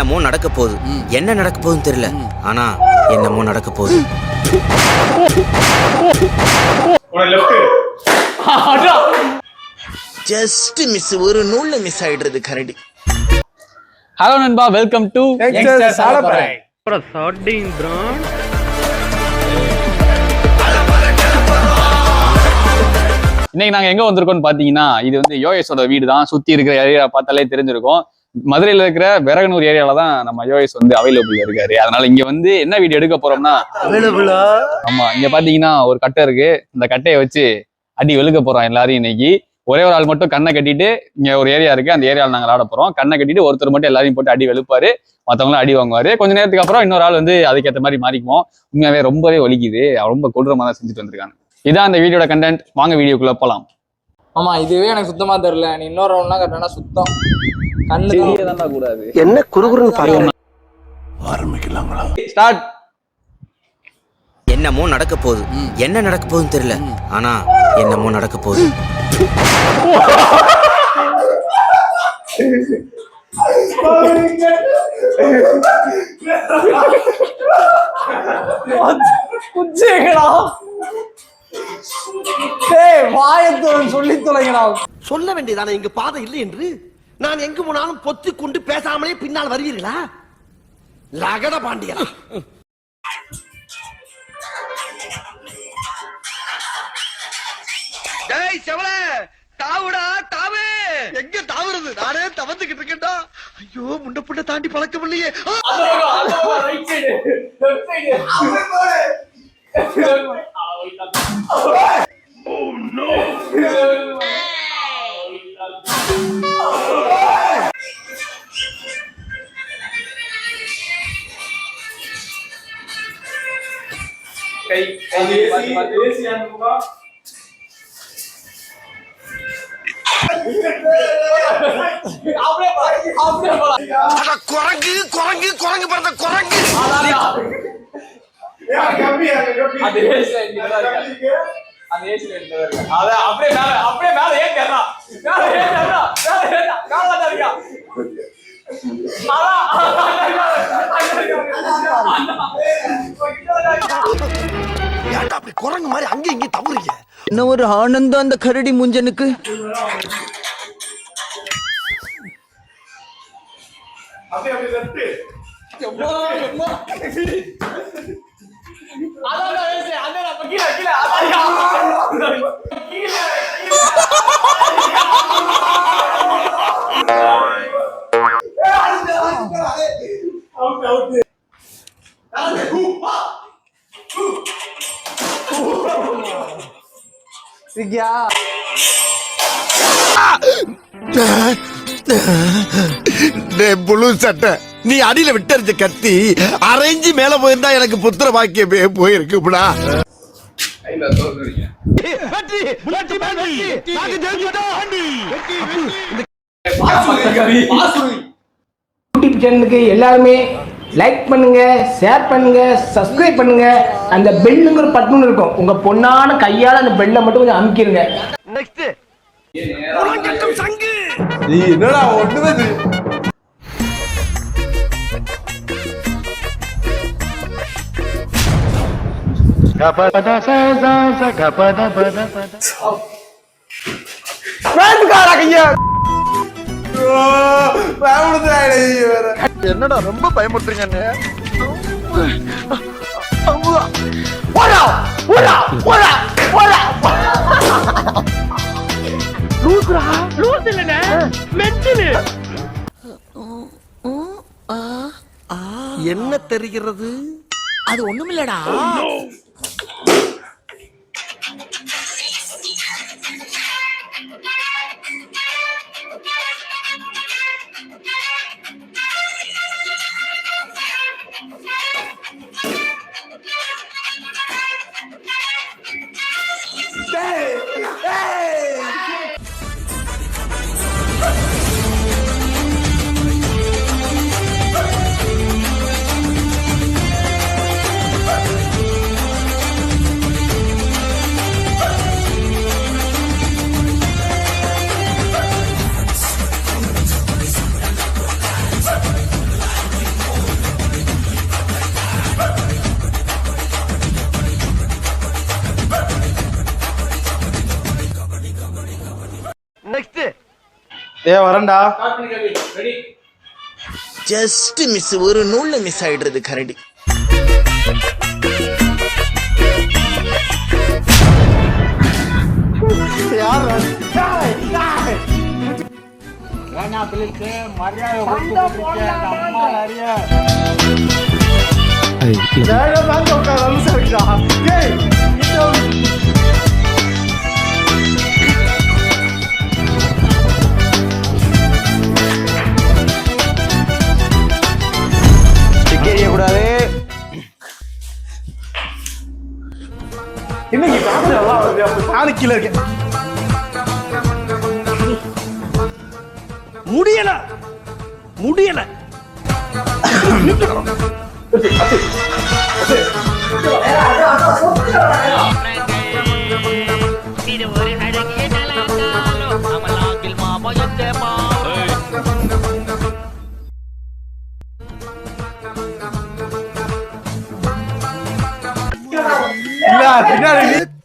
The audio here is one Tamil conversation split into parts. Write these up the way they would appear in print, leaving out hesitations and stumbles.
என்னமோ நடக்க போகுது. என்ன நடக்க போகுதுன்னு தெரியல, ஆனா என்னமோ நடக்க போகுது. ஜஸ்ட் மிஸ், ஒரு நூல்ல மிஸ் ஆயிடுறது கரடி. ஹலோ நண்பா, வெல்கம் டு இன்னைக்கு நாங்க எங்க வந்திருக்கோம்னு பாத்தீங்கன்னா, இது வந்து யோகேஷோட வீடு தான். சுத்தி இருக்கிற ஏரியா பார்த்தாலே தெரிஞ்சிருக்கும். மதுரையில இருக்கிற விரகனூர் ஏரியால தான் நம்ம யோகேஷ் வந்து அவைலபிள் இருக்காரு. அதனால இங்க வந்து என்ன வீடியோ எடுக்க போறோம்னா, ஆமா, இங்க பாத்தீங்கன்னா ஒரு கட்டை இருக்கு. இந்த கட்டையை வச்சு அடி வெளுக்க போறோம் எல்லாரையும். இன்னைக்கு ஒரே ஒரு ஆள் மட்டும் கண்ணை கட்டிட்டு, இங்க ஒரு ஏரியா இருக்கு, அந்த ஏரியாவில் நாங்க ஆட போறோம். கண்ணை கட்டிட்டு ஒருத்தர் மட்டும் எல்லாரையும் போட்டு அடி வெளுப்பாரு, மற்றவங்களும் அடி வாங்குவாரு. கொஞ்ச நேரத்துக்கு அப்புறம் இன்னொரு ஆள் வந்து அதுக்கேற்ற மாதிரி மாறிக்குவோம். உண்மையாவே ரொம்பவே வலிக்குது, ரொம்ப கொடூரமா தான் செஞ்சுட்டு வந்திருக்காங்க. இதான் அந்த வீடியோட கண்டென்ட். வாங்க வீடியோக்குள்ள போலாம். ஆமா, இதுவே எனக்கு சுத்தமா தெரியல. நீ இன்னொரு ரவுண்ட்லாம் கட்டினா சுத்தம் கண்ணு தான் கூடாது. என்ன குறுகுறுன்னு பாருங்க. ஆரம்பிக்கலாங்களா? ஸ்டார்ட். என்னமோ நடக்க போகுது. என்ன நடக்க போகுதுன்னு தெரியல, ஆனா என்னமோ நடக்க போகுது. சொல்லி தொலைங்கடா. சொல்ல வேண்டியதானே இங்க பாதை இல்லை என்று. நான் எங்கு போனாலும் பொத்தி கொண்டு பேசாமலே பின்னால் வருவீர்களா? லகட பாண்டியா. டேய் செவல, தாவுடா தாவு. எங்க தாவுறது? நானே தவந்துகிட்டு இருக்கேன்டா. ஐயோ, முண்ட புண்ட தாண்டி பழக்கம் இல்லையே. குரங்கு குரங்கு குரங்கு பிறந்த குரங்கு. குரங்கு மாதிரி அங்க இங்க தவறுங்க. என்ன ஒரு ஆனந்தம் அந்த கரடி முஞ்சனுக்கு. புழு சட்டை, நீ அடியில விட்டறிஞ்ச கத்தி அரைஞ்சு மேல போயிருந்தா எனக்கு புத்திர பாக்கியமே போயிருக்குடா. யூடியூப் சேனலுக்கு எல்லாருமே லைக் பண்ணுங்க, ஷேர் பண்ணுங்க, சப்ஸ்கிரைப் பண்ணுங்க. அந்த பெல்லுங்கிற பட்டன் இருக்கும், உங்க பொண்ணான கையால அந்த பெல்லை மட்டும் கொஞ்சம் அமுக்கிருங்க. நெக்ஸ்ட் உலகட்டும் சங்கு. நீ என்னடா ஒண்ணுமே என்னடா ரொம்ப பயமுறுத்துறீங்க. என்ன தெரிகிறது? அது ஒண்ணுமில்லடா. வரேன்டா. ஜஸ்ட் மிஸ், ஒரு நூல்ல மிஸ் ஆயிடுறது கரடி. கூடாது. இன்னைக்கு கீழே இருக்கேன். முடியல முடியல.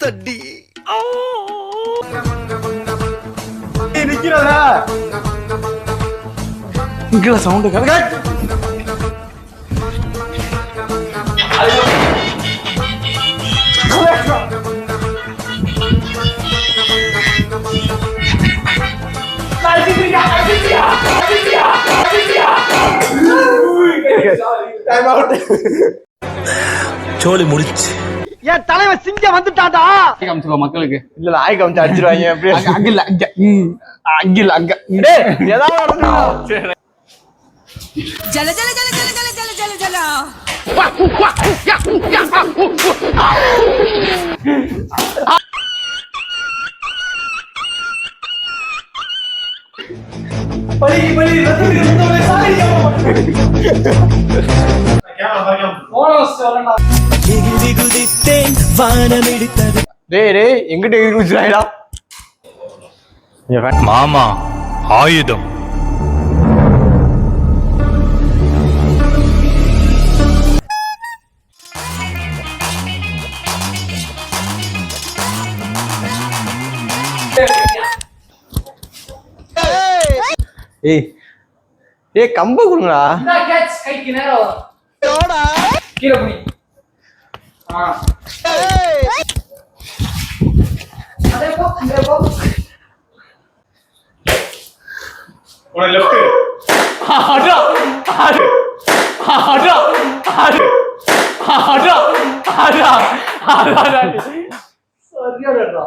தட்டி நிக்கிறதா இங்க சவுண்ட் சோலி முடிச்சு. என் தலைவன் சிங்க வந்துட்டாடா. காமிச்சுக்கோ மக்களுக்கு. இல்ல நாய் காமிச்சு அடிச்சிருவாங்க. அங்கில்ல அங்க அங்கில்ல அங்க ஏதாவது ஜல ஜல ஜல ஜல ஜல ஜல ஜல ஜல எங்கிட்ட குதிச்சுடா மாமா ஆயுதம். ஏய் கம்ப கொடுங்கடா. கைக்கு நேரம் வரும். கீழே புடி. அதே போ. உன லெஃப்ட். அடா அடா அடா அடா அடா அடா சரியாடா.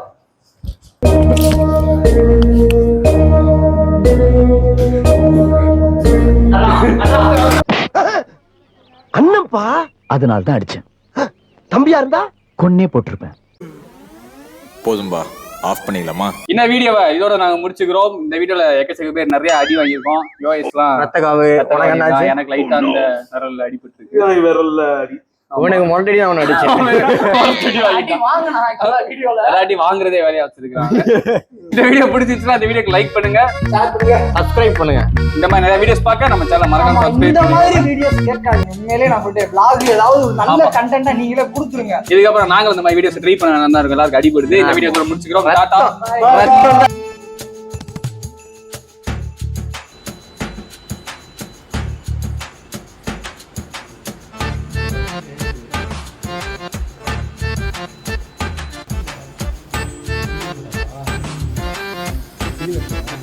அண்ணப்பா அதனால தான் அடிச்சேன். தம்பியா இருந்தா கொன்னே போட்டிருப்பேன். போதும்பா, ஆஃப் பண்ணிடலாமா? இந்த வீடியோவை இதோட நாங்க முடிச்சுக்கிறோம். இந்த வீடியோல எக்கச்சக்க பேர் நிறைய அடி வாங்கியிருக்கோம். யோஎஸ்லாம் ரத்தகாவு எனக்கு லைட்டா அந்த விரல்ல அடிபட்டு இருக்கு. விரல்ல அடி. உனக்கு மொரட்டடி தான் அவனை அடிச்சேன். அடி வாங்குறதே வேலையா வச்சிருக்காங்க. இந்த வீடியோ பிடிச்சிருச்சுன்னா இந்த வீடியோக்கு லைக் பண்ணுங்க, சப்ஸ்கிரைப் பண்ணுங்க. இந்த மாதிரி நிறைய வீடியோஸ் பார்க்க நம்ம சேனல் மறக்காம சப்ஸ்கிரைப் இந்த மாதிரி பண்ணுங்க. வீடியோஸ் கேட்காதீங்க. உண்மையிலேயே நான் சொல்லிட்டேன், vlog ஏதாவது ஒரு நல்ல கண்டென்ட்டா நீங்களே கொடுத்துருங்க. இதுக்கப்புறம் நாங்க இந்த மாதிரி வீடியோஸ் ட்ரை பண்ண நல்லா இருக்கும். எல்லாருக்கும் அடிபடுது. இந்த வீடியோ முடிச்சுக்கிறோம். டாடா. Thank you.